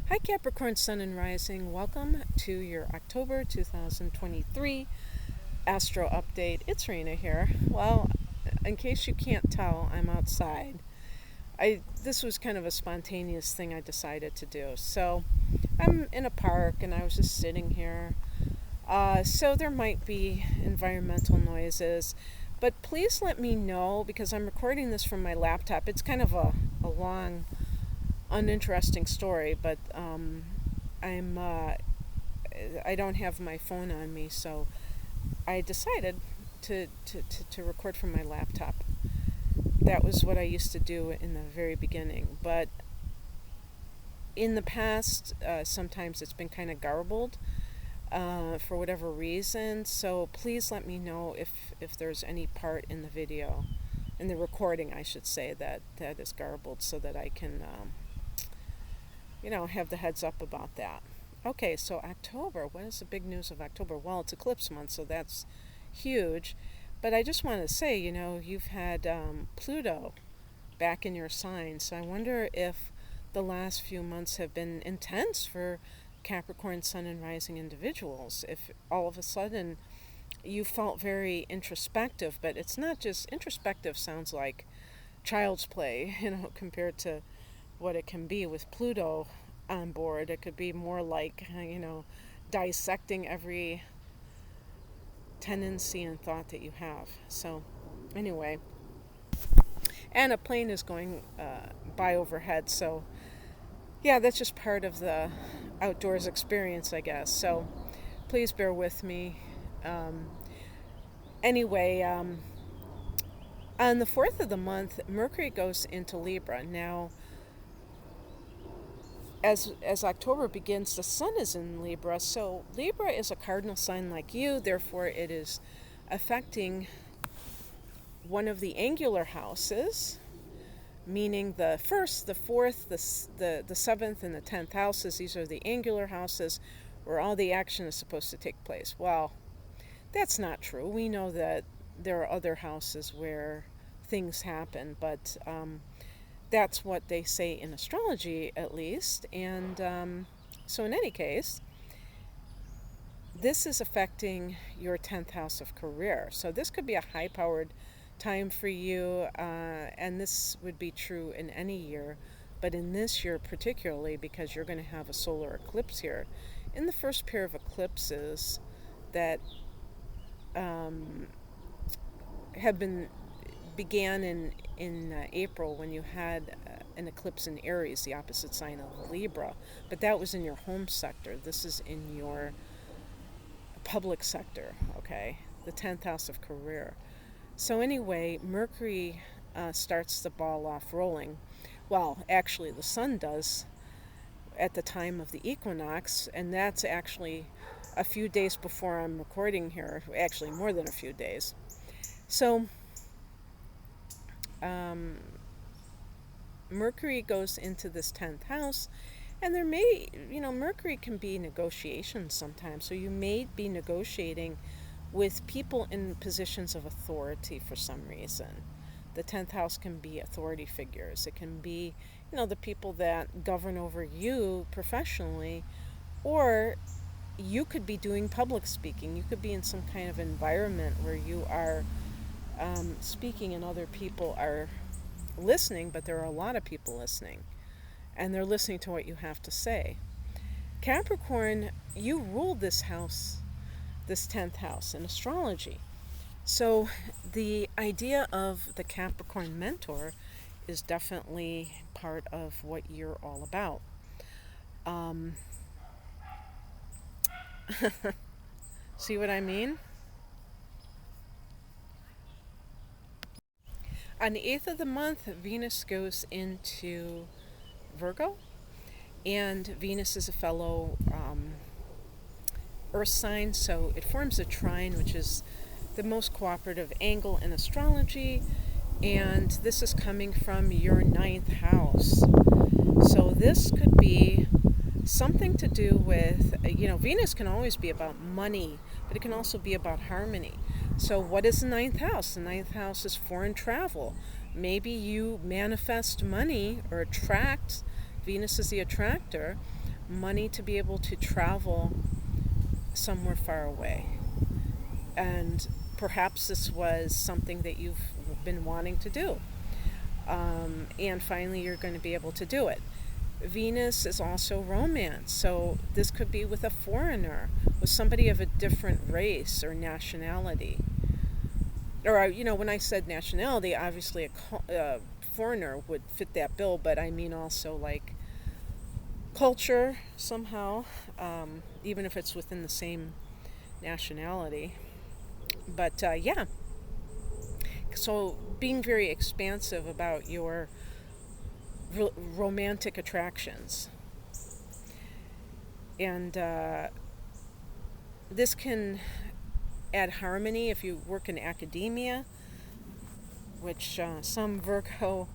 Hi Capricorn Sun and Rising. Welcome to your October 2023 Astro Update. It's Rena here. Well, in case you can't tell, I'm outside. This was kind of a spontaneous thing I decided to do. So I'm in a park and I was just sitting here. So there might be environmental noises, but please let me know because I'm recording this from my laptop. It's kind of a long, uninteresting story, but I don't have my phone on me, so I decided to record from my laptop. That was what I used to do in the very beginning, but in the past, sometimes it's been kind of garbled for whatever reason. So please let me know if there's any part in the video, in the recording, I should say, that is garbled, so that I can have the heads up about that. Okay, so October, what is the big news of October? Well, it's eclipse month, so that's huge. But I just want to say, you've had Pluto back in your sign, so I wonder if the last few months have been intense for Capricorn Sun and Rising individuals. If all of a sudden you felt very introspective, but it's not just introspective, sounds like child's play, compared to what it can be with Pluto on board. It could be more like, dissecting every tendency and thought that you have. So, anyway, and a plane is going by overhead. So, yeah, that's just part of the outdoors experience, I guess. So, please bear with me. Anyway, on the 4th of the month, Mercury goes into Libra. Now, as October begins, the sun is in Libra. So Libra is a cardinal sign like you. Therefore, it is affecting one of the angular houses, meaning the first, the fourth, the seventh, and the 10th houses. These are the angular houses where all the action is supposed to take place. Well, that's not true. We know that there are other houses where things happen, but that's what they say in astrology, at least. And so in any case, this is affecting your 10th house of career. So this could be a high-powered time for you, and this would be true in any year, but in this year particularly, because you're going to have a solar eclipse here. In the first pair of eclipses that began in April, when you had an eclipse in Aries, the opposite sign of Libra, but that was in your home sector. This is in your public sector, okay? The 10th house of career. So anyway, Mercury starts the ball off rolling. Well, actually the sun does at the time of the equinox, and that's actually a few days before I'm recording here, actually more than a few days. So Mercury goes into this 10th house, and there may, Mercury can be negotiations sometimes. So you may be negotiating with people in positions of authority for some reason. The 10th house can be authority figures. It can be, the people that govern over you professionally, or you could be doing public speaking. You could be in some kind of environment where you are speaking and other people are listening, but there are a lot of people listening, and they're listening to what you have to say. Capricorn, you rule this house, this 10th house in astrology. So the idea of the Capricorn mentor is definitely part of what you're all about. See what I mean? On the 8th of the month, Venus goes into Virgo, and Venus is a fellow Earth sign, so it forms a trine, which is the most cooperative angle in astrology, and this is coming from your 9th house. So this could be something to do with, Venus can always be about money, but it can also be about harmony. So what is the 9th house? The 9th house is foreign travel. Maybe you manifest money or attract, Venus is the attractor, money to be able to travel somewhere far away. And perhaps this was something that you've been wanting to do. And finally, you're going to be able to do it. Venus is also romance, so this could be with a foreigner, with somebody of a different race or nationality. Or, when I said nationality, obviously a foreigner would fit that bill, but I mean also like culture somehow, even if it's within the same nationality. But yeah, so being very expansive about your romantic attractions. And this can add harmony if you work in academia, which some Virgo,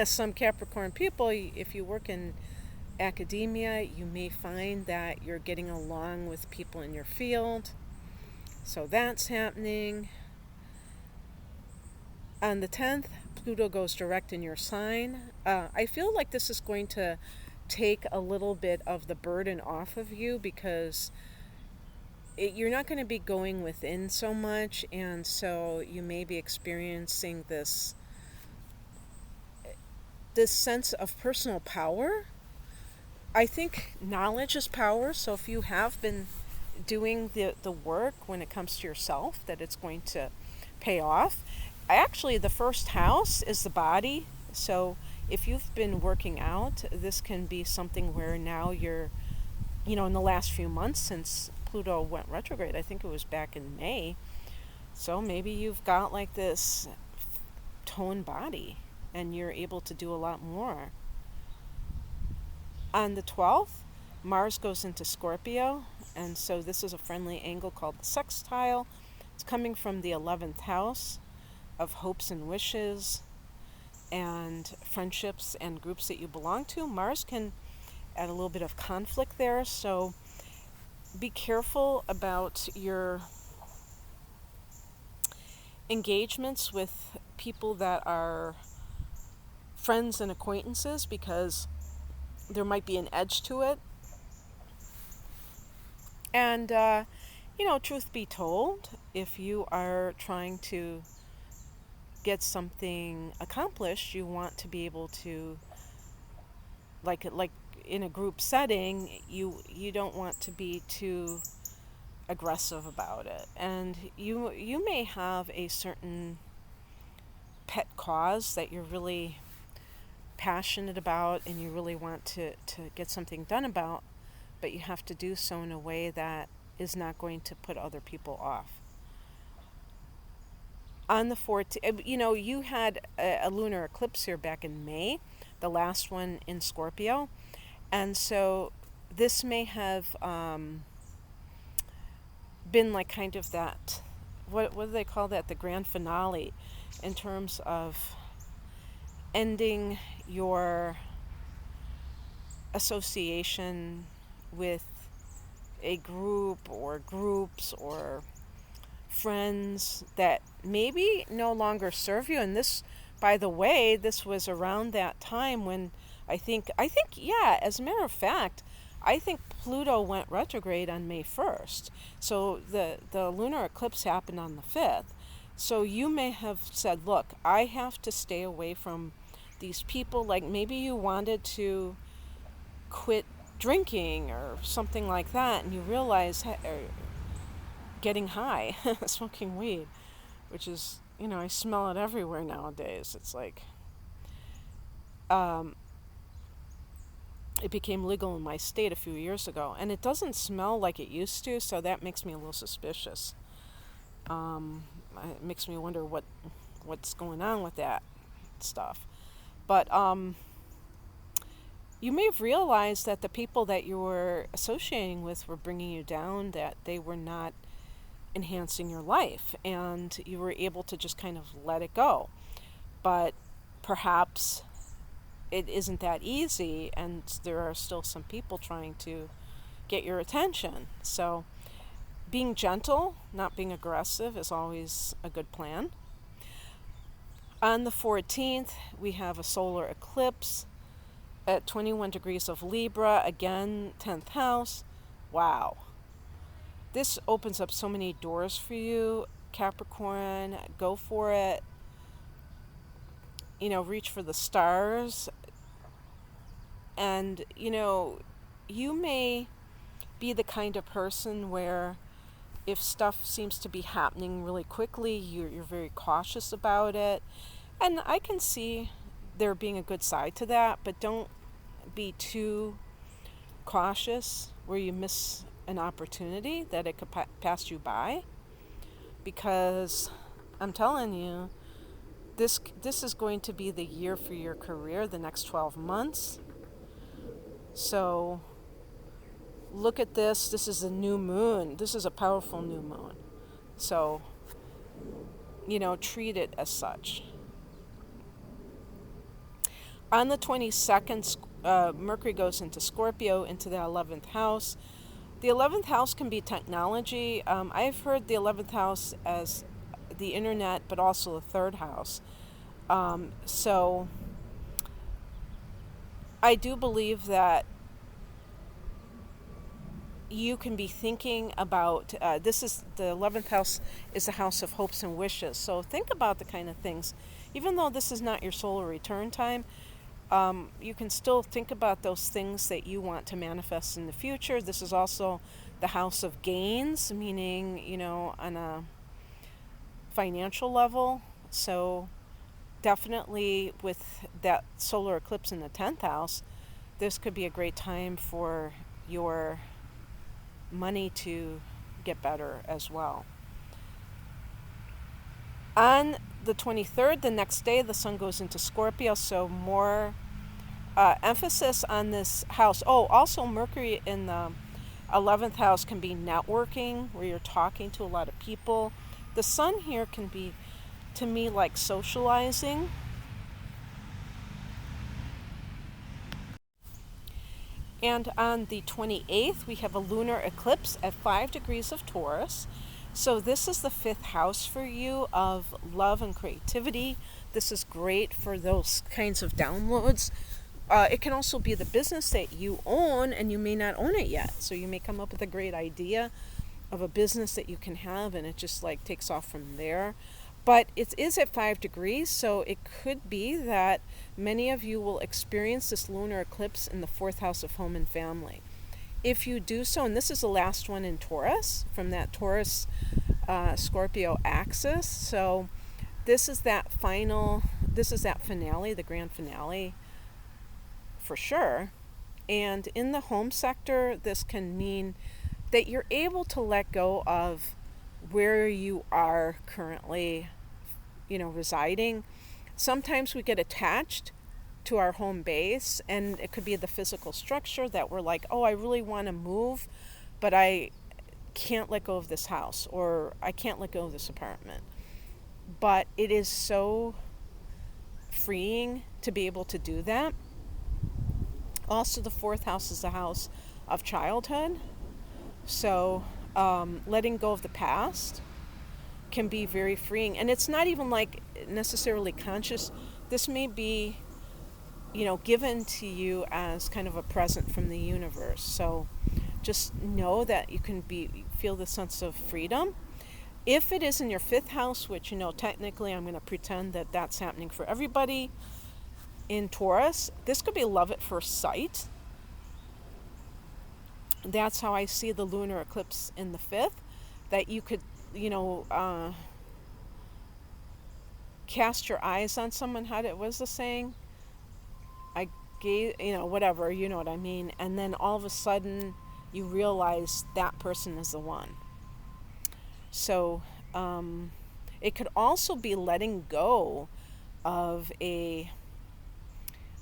some Capricorn people, if you work in academia, you may find that you're getting along with people in your field. So that's happening. On the 10th, Pluto goes direct in your sign. I feel like this is going to take a little bit of the burden off of you because you're not going to be going within so much, and so you may be experiencing this sense of personal power. I think knowledge is power, so if you have been doing the work when it comes to yourself, that it's going to pay off. Actually, the first house is the body, so if you've been working out, this can be something where now you're, in the last few months since Pluto went retrograde, I think it was back in May, so maybe you've got like this toned body and you're able to do a lot more. On the 12th, Mars goes into Scorpio, and so this is a friendly angle called the sextile. It's coming from the 11th house of hopes and wishes and friendships and groups that you belong to. Mars can add a little bit of conflict there, so be careful about your engagements with people that are friends and acquaintances, because there might be an edge to it. And, truth be told, if you are trying to get something accomplished, you want to be able to, like in a group setting, you don't want to be too aggressive about it. And you may have a certain pet cause that you're really passionate about and you really want to get something done about, but you have to do so in a way that is not going to put other people off. On the 14th, you had a lunar eclipse here back in May, the last one in Scorpio, and so this may have been like kind of that, what do they call that, the grand finale, in terms of ending your association with a group or groups or friends that maybe no longer serve you. And this, by the way, this was around that time when I think yeah, as a matter of fact, I think Pluto went retrograde on May 1st. So the lunar eclipse happened on the 5th. So you may have said, look, I have to stay away from these people. Like maybe you wanted to quit drinking or something like that, and you realize, getting high, smoking weed, which is, I smell it everywhere nowadays. It's like, it became legal in my state a few years ago, and it doesn't smell like it used to, so that makes me a little suspicious. It makes me wonder what's going on with that stuff. But you may have realized that the people that you were associating with were bringing you down, that they were not enhancing your life, and you were able to just kind of let it go. But perhaps it isn't that easy, and there are still some people trying to get your attention. So being gentle, not being aggressive, is always a good plan. On the 14th, we have a solar eclipse. at 21 degrees of Libra, again, 10th house. Wow. This opens up so many doors for you, Capricorn. Go for it. Reach for the stars. And, you may be the kind of person where if stuff seems to be happening really quickly, you're very cautious about it. And I can see there being a good side to that, but don't be too cautious where you miss an opportunity that it could pass you by. Because I'm telling you, this is going to be the year for your career, the next 12 months. So look at this. This is a new moon. This is a powerful new moon. So, treat it as such. On the 22nd, Mercury goes into Scorpio, into the 11th house. The 11th house can be technology. I've heard the 11th house as the internet, but also the third house. So I do believe that you can be thinking about, this is the 11th house is the house of hopes and wishes. So think about the kind of things, even though this is not your solar return time, you can still think about those things that you want to manifest in the future. This is also the house of gains, meaning, on a financial level. So definitely with that solar eclipse in the 10th house, this could be a great time for your money to get better as well. On the 23rd, the next day, the sun goes into Scorpio, so more emphasis on this house. Oh, also Mercury in the 11th house can be networking, where you're talking to a lot of people. The sun here can be, to me, like socializing. And on the 28th, we have a lunar eclipse at 5 degrees of Taurus. So this is the 5th house for you of love and creativity. This is great for those kinds of downloads. It can also be the business that you own and you may not own it yet. So you may come up with a great idea of a business that you can have and it just like takes off from there. But it is at 5 degrees, so it could be that many of you will experience this lunar eclipse in the 4th house of home and family. If you do so, and this is the last one in Taurus, from that Taurus Scorpio axis, so this is that finale, the grand finale for sure. And in the home sector, this can mean that you're able to let go of where you are currently, residing. Sometimes we get attached to our home base, and it could be the physical structure that we're like, oh, I really want to move, but I can't let go of this house, or I can't let go of this apartment. But it is so freeing to be able to do that. Also, the 4th house is the house of childhood. So letting go of the past can be very freeing. And it's not even like necessarily conscious. This may be, given to you as kind of a present from the universe. So just know that you can feel the sense of freedom. If it is in your 5th house, which, technically I'm going to pretend that that's happening for everybody in Taurus, this could be love at first sight. That's how I see the lunar eclipse in the 5th, that you could, cast your eyes on someone. What was the saying? I gave, whatever, you know what I mean. And then all of a sudden you realize that person is the one. So it could also be letting go of a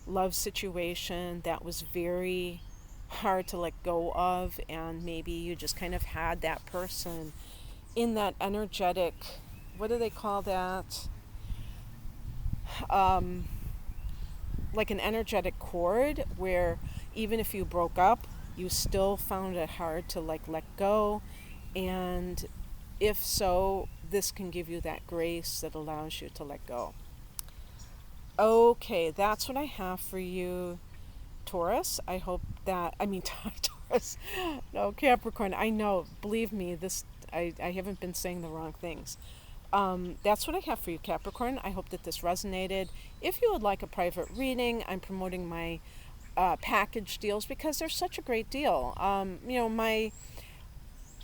love situation that was very hard to let go of, and maybe you just kind of had that person in that energetic, what do they call that? Like an energetic cord, where even if you broke up, you still found it hard to let go. And if so, this can give you that grace that allows you to let go. Okay, that's what I have for you, Taurus. I hope that, I mean, Taurus, no, Capricorn. I know, believe me, I haven't been saying the wrong things. That's what I have for you, Capricorn. I hope that this resonated. If you would like a private reading, I'm promoting my package deals because they're such a great deal.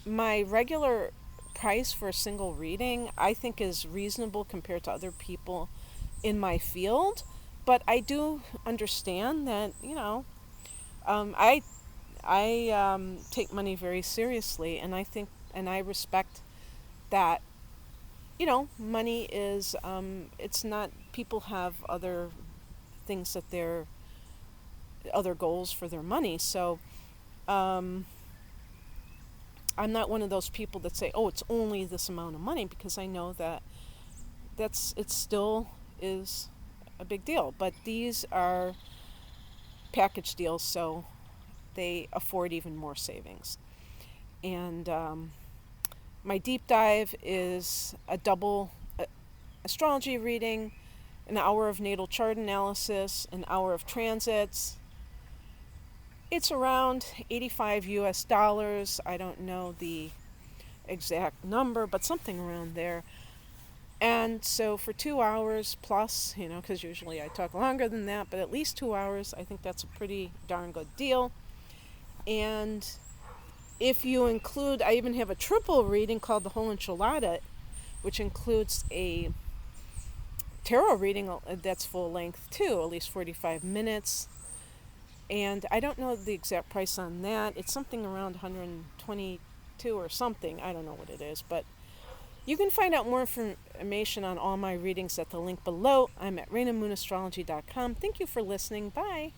My regular price for a single reading, I think, is reasonable compared to other people in my field. But I do understand that, I take money very seriously, and I think, and I respect that. Money is, it's not, people have other things that they're, other goals for their money. So um, I'm not one of those people that say, oh, it's only this amount of money, because I know that it still is a big deal. But these are package deals, so they afford even more savings. And my deep dive is a double astrology reading, an hour of natal chart analysis, an hour of transits. It's around 85 US dollars. I don't know the exact number, but something around there. And so for 2 hours plus, because usually I talk longer than that, but at least 2 hours, I think that's a pretty darn good deal. And if you include, I even have a triple reading called the whole enchilada, which includes a tarot reading that's full length too, at least 45 minutes. And I don't know the exact price on that. It's something around 122 or something. I don't know what it is, but you can find out more information on all my readings at the link below. I'm at RainaMoonAstrology.com. Thank you for listening. Bye.